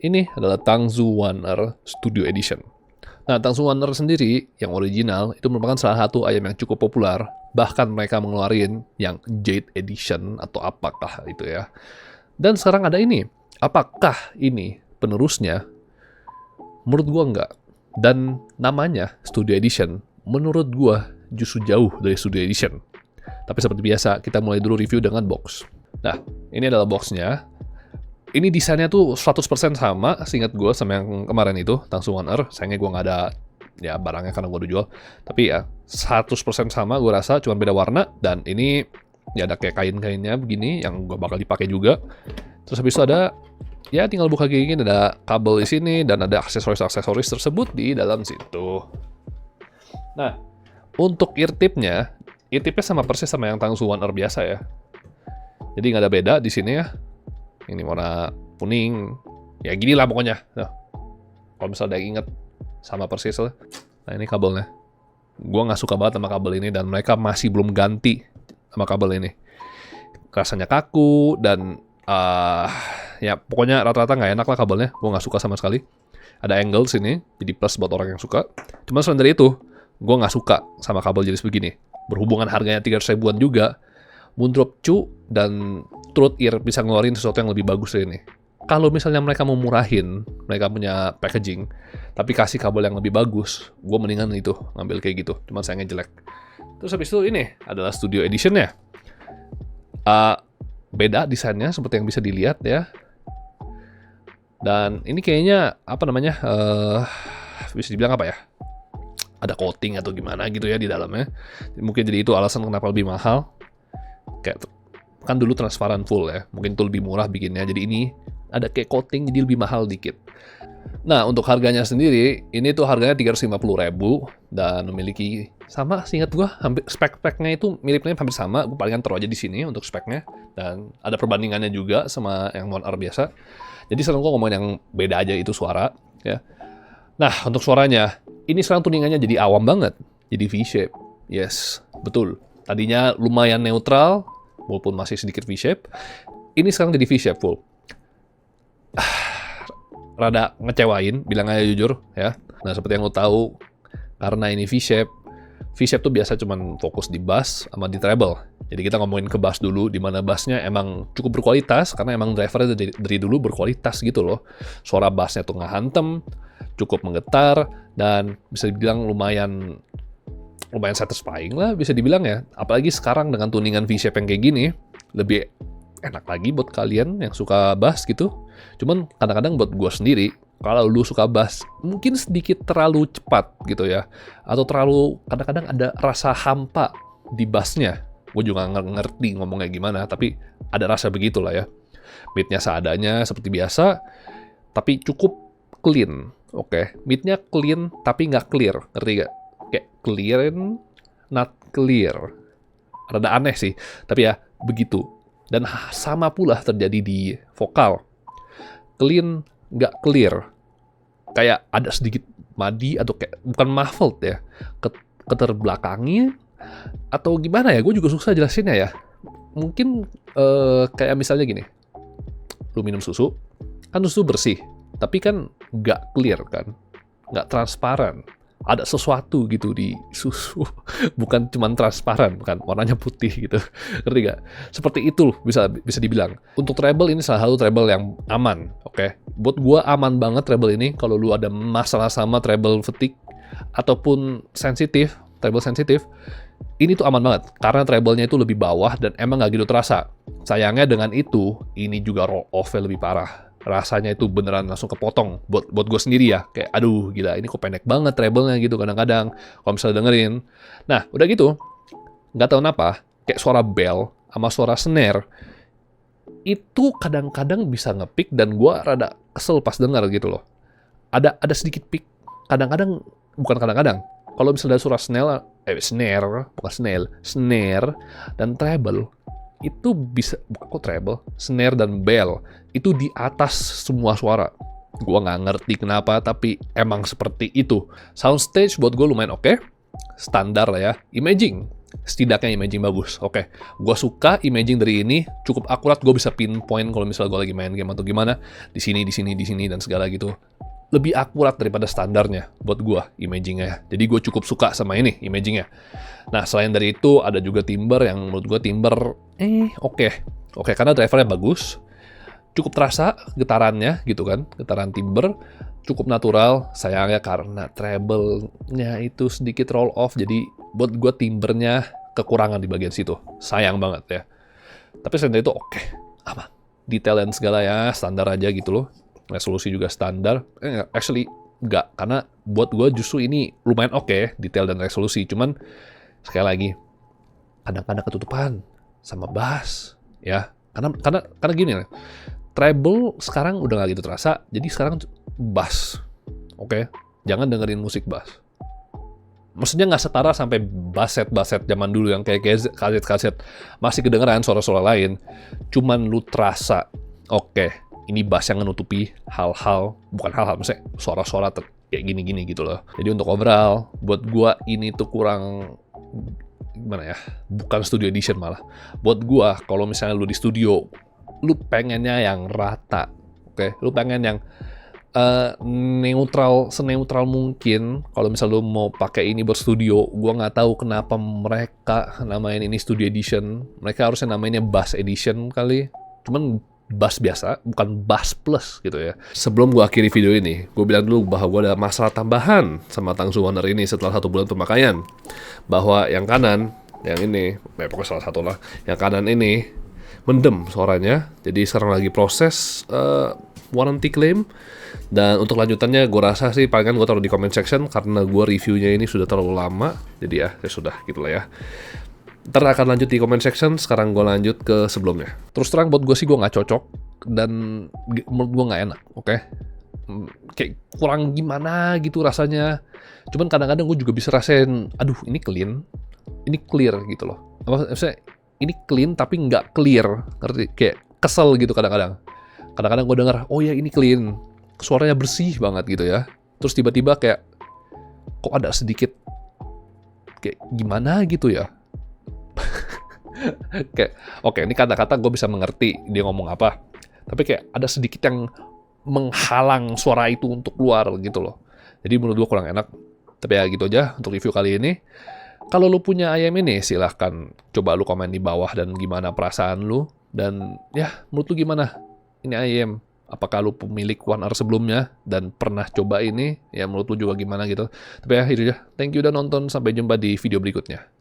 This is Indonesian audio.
ini adalah Tangsu Wan'er Studio Edition. Nah, Tangsu Wan'er sendiri yang original itu merupakan salah satu ayam yang cukup populer. Bahkan mereka mengeluarin yang Jade Edition atau apakah itu ya. Dan sekarang ada ini. Apakah ini penerusnya? Menurut gua enggak. Dan namanya Studio Edition menurut gua justru jauh dari Studio Edition. Tapi seperti biasa, kita mulai dulu review dengan box. Nah, ini adalah boxnya. Ini desainnya tuh 100% sama, seingat gue sama yang kemarin itu, Tangsu Wan'er. Sayangnya gue nggak ada ya barangnya karena gue udah jual. Tapi ya 100% sama gue rasa, cuma beda warna. Dan ini ya ada kayak kain-kainnya begini yang gue bakal dipakai juga. Terus habis itu ada, ya tinggal buka kayak gini, ada kabel di sini dan ada aksesoris-aksesoris tersebut di dalam situ. Nah, untuk ear tipnya sama persis sama yang Tangsu Wan'er biasa ya. Jadi nggak ada beda di sini ya. Ini warna kuning. Ya gini lah pokoknya. Nah, kalau misalnya udah inget sama persis lah. Nah ini kabelnya. Gua nggak suka banget sama kabel ini dan mereka masih belum ganti sama kabel ini. Rasanya kaku dan ya pokoknya rata-rata nggak enak lah kabelnya. Gua nggak suka sama sekali. Ada angle sini, jadi plus buat orang yang suka. Cuma selain dari itu, gua nggak suka sama kabel jenis begini. Berhubungan harganya 300 ribuan juga, Moondrop Chu dan Truth Ear bisa ngeluarin sesuatu yang lebih bagus dari ini. Kalau misalnya mereka mau murahin, mereka punya packaging, tapi kasih kabel yang lebih bagus, gue mendingan itu, ngambil kayak gitu. Cuman sayangnya jelek. Terus habis itu ini adalah Studio Edition-nya. Beda desainnya, seperti yang bisa dilihat ya. Dan ini kayaknya, apa namanya, bisa dibilang apa ya? Ada coating atau gimana gitu ya di dalamnya. Mungkin jadi itu alasan kenapa lebih mahal. Kayak kan dulu transparan full ya, mungkin itu lebih murah bikinnya, jadi ini ada kayak coating jadi lebih mahal dikit. Nah untuk harganya sendiri, ini tuh harganya 350.000 dan memiliki sama, seingat gua hampir spek-speknya itu miripnya hampir sama. Gue palingan taruh aja di sini untuk speknya dan ada perbandingannya juga sama yang Wan'er biasa. Jadi sekarang gua ngomongin yang beda aja itu suara ya. Nah untuk suaranya, ini sekarang tuningannya jadi awam banget, jadi V-shape. Yes, betul. Tadinya lumayan neutral, walaupun masih sedikit V-shape. Ini sekarang jadi V-shape full. Rada ngecewain, bilang aja jujur ya. Nah seperti yang lo tahu, karena ini V-shape tuh biasa cuman fokus di bass sama di treble. Jadi kita ngomongin ke bass dulu, di mana bassnya emang cukup berkualitas, karena emang drivernya dari dulu berkualitas gitu loh. Suara bassnya tuh ngehantem, cukup menggetar, dan bisa dibilang lumayan satisfying lah bisa dibilang ya. Apalagi sekarang dengan tuningan V-shape yang kayak gini, lebih enak lagi buat kalian yang suka bass gitu. Cuman kadang-kadang buat gue sendiri, kalau lu suka bass, mungkin sedikit terlalu cepat gitu ya. Atau terlalu, kadang-kadang ada rasa hampa di bassnya. Gue juga nggak ngerti ngomongnya gimana, tapi ada rasa begitulah ya. Beatnya seadanya seperti biasa, tapi cukup clean. Oke, beatnya clean tapi nggak clear, ngerti gak? Kayak clear, not clear. Rada aneh sih, tapi ya begitu. Dan sama pula terjadi di vokal. Clean, nggak clear. Kayak ada sedikit madi atau kayak bukan muffled ya. Keterbelakangi atau gimana ya? Gue juga susah jelasinnya ya. Mungkin kayak misalnya gini. Lu minum susu, kan susu bersih. Tapi kan nggak clear kan. Nggak transparan. Ada sesuatu gitu di susu, bukan cuman transparan, kan warnanya putih gitu, ngerti gak? Seperti itu bisa dibilang. Untuk treble ini salah satu treble yang aman, oke? Buat gua aman banget treble ini. Kalau lu ada masalah sama treble fatigue ataupun treble sensitif, ini tuh aman banget karena treble-nya itu lebih bawah dan emang gak gitu terasa. Sayangnya dengan itu, ini juga roll off-nya lebih parah. Rasanya itu beneran langsung kepotong buat gue sendiri ya, kayak aduh gila ini kok pendek banget treble-nya gitu kadang-kadang kalau misalnya dengerin. Nah udah gitu nggak tahu kenapa kayak suara bell sama suara snare itu kadang-kadang bisa ngepick dan gue rada kesel pas denger gitu loh. Ada sedikit pick kadang-kadang, bukan kadang-kadang. Kalau misalnya ada suara snare dan treble itu bisa, kok treble, snare dan bell itu di atas semua suara. Gua nggak ngerti kenapa, tapi emang seperti itu. Soundstage buat gue lumayan oke. Standar lah ya. Imaging setidaknya imaging bagus. Oke, gue suka imaging dari ini, cukup akurat, gue bisa pinpoint kalau misalnya gue lagi main game atau gimana, di sini, dan segala gitu. Lebih akurat daripada standarnya buat gue imagingnya. Jadi gue cukup suka sama ini imagingnya. Nah, selain dari itu ada juga timber yang menurut gue timber oke, karena drivernya bagus, cukup terasa getarannya gitu kan, getaran timber cukup natural. Sayangnya karena treble-nya itu sedikit roll off, jadi buat gue timbernya kekurangan di bagian situ. Sayang banget ya. Tapi selain itu oke, aman. Detail dan segala ya standar aja gitu loh. Resolusi juga standar. Actually enggak, karena buat gue justru ini lumayan oke, detail dan resolusi. Cuman sekali lagi kadang-kadang ketutupan sama bass ya. Karena gini lah. Treble sekarang udah gak gitu terasa, jadi sekarang bass. Oke? Jangan dengerin musik bass. Maksudnya nggak setara sampai baset zaman dulu yang kayak kaset masih kedengeran suara-suara lain. Cuman lu terasa, oke, ini bass yang menutupi bukan hal-hal, maksudnya suara-suara kayak gini-gini gitu loh. Jadi untuk overall, buat gua ini tuh kurang, gimana ya, bukan studio edition malah. Buat gua, kalau misalnya lu di studio, lu pengennya yang rata, oke? Lu pengen yang seneutral mungkin. Kalau misal lu mau pakai ini buat studio, gua nggak tahu kenapa mereka namain ini studio edition. Mereka harusnya namainnya bass edition kali. Cuman bass biasa, bukan bass plus gitu ya. Sebelum gua akhiri video ini, gua bilang dulu bahwa gua ada masalah tambahan sama Tangsu Wonder ini setelah 1 bulan pemakaian. Bahwa yang kanan, yang ini, pokoknya salah satu lah, yang kanan ini mendem suaranya. Jadi sekarang lagi proses warranty claim. Dan untuk lanjutannya gue rasa sih palingan gue taruh di comment section, karena gue reviewnya ini sudah terlalu lama. Jadi ya sudah gitu lah ya. Ntar akan lanjut di comment section. Sekarang gue lanjut ke sebelumnya. Terus terang buat gue sih gue gak cocok, dan menurut gue gak enak, oke? Kayak kurang gimana gitu rasanya. Cuman kadang-kadang gue juga bisa rasain, aduh ini clean, ini clear gitu loh. Maksudnya ini clean tapi nggak clear, ngerti? Kayak kesel gitu kadang-kadang. Kadang-kadang gue denger, oh ya ini clean, suaranya bersih banget gitu ya. Terus tiba-tiba kayak, kok ada sedikit kayak gimana gitu ya. Kayak, oke, ini kata-kata gue bisa mengerti dia ngomong apa. Tapi kayak ada sedikit yang menghalang suara itu untuk keluar gitu loh. Jadi menurut gue kurang enak. Tapi ya gitu aja untuk review kali ini. Kalau lu punya IM ini, silahkan coba lu komen di bawah dan gimana perasaan lu. Dan ya, menurut lu gimana ini IM? Apakah lu pemilik One R sebelumnya dan pernah coba ini? Ya menurut lu juga gimana gitu. Tapi ya itu aja. Thank you udah nonton. Sampai jumpa di video berikutnya.